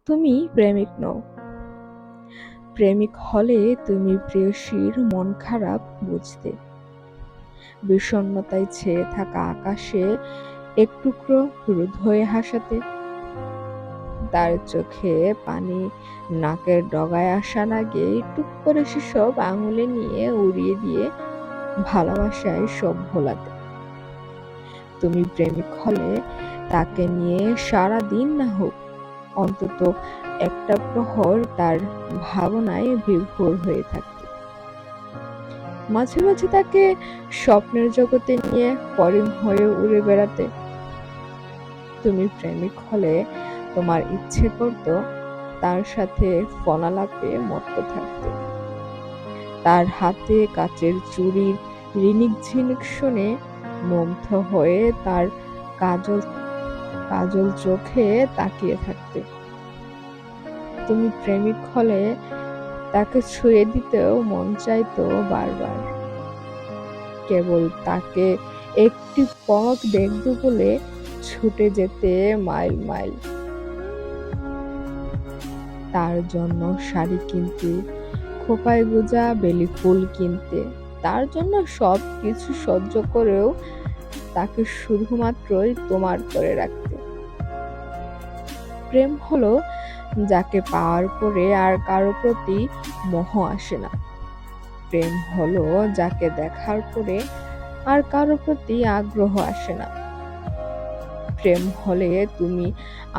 তুমি প্রেমিক নও। প্রেমিক হলে তুমি প্রেয়সীর মন খারাপ বুঝতে, বিষণ্ণতায় ছেয়ে থাকা আকাশে এক টুকরো রোদ হয়ে হাসাতে, তার চোখে পানি নাকের ডগায় আসার আগে টুক করে সেসব আঙুলে নিয়ে উড়িয়ে দিয়ে ভালোবাসায় সব ভোলাতে। তুমি প্রেমিক হলে তাকে নিয়ে সারা দিন না হোক, অন্তত একটা প্রহর তার ভাবনায় বিভোর হয়ে থাকতে, মাঝে মাঝে তাকে স্বপ্নের জগতে নিয়ে পরিণ হয়ে উড়ে বেড়াতে। তুমি প্রেমিক হলে তোমার ইচ্ছে করত তার সাথে ফোনালাপে মত্ত থাকতে, তার হাতে কাচের চুড়ির রিনিক ঝিনিক শুনে মুগ্ধ হয়ে তার কাজল কাজল চোখে তাকিয়ে থাকতে। তুমি প্রেমিক হলে তাকে ছুঁয়ে দিতেও মন চাইতো বারবার, কেবল তাকে একটি পলক দেখবে বলে ছুটে যেতে মাইল মাইল, তার জন্য শাড়ি কিনতে, খোপায় গোজা বেলি ফুল কিনতে, তার জন্য সব কিছু সহ্য করেও তাকে শুধুমাত্রই তোমার করে রাখতে। প্রেম হলো যাকে পাওয়ার পরে আর কারো প্রতি মোহ আসে না। প্রেম হলো যাকে দেখার পরে আর কারো প্রতি আগ্রহ আসে না। প্রেম হলে তুমি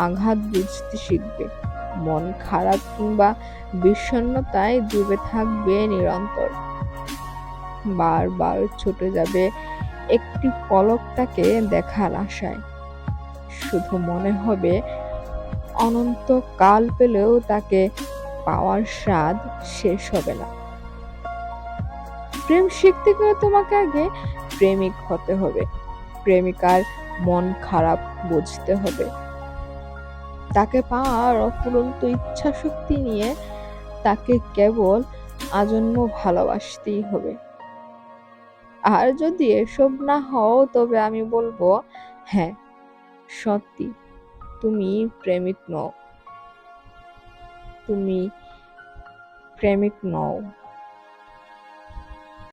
আঘাত বুঝতে শিখবে, মন খারাপ কিংবা বিষণ্ণতায় ডুবে থাকবে নিরন্তর, বারবার ছুটে যাবে একটি পলক তাকে দেখার আশায়, শুধু মনে হবে অনন্ত কাল পেলেও তাকে পাওয়ার স্বাদ শেষ হবে না। প্রেম শিখতে গেলে তোমাকে আগে প্রেমিক হতে হবে, প্রেমিকার মন খারাপ বুঝতে হবে, তাকে পাওয়ার অফুরন্ত ইচ্ছা শক্তি নিয়ে তাকে কেবল আজন্ম ভালোবাসতেই হবে। আর যদি এসব না হও তবে আমি বলবো, হ্যাঁ সত্যি তুমি প্রেমিক নও, তুমি প্রেমিক নও।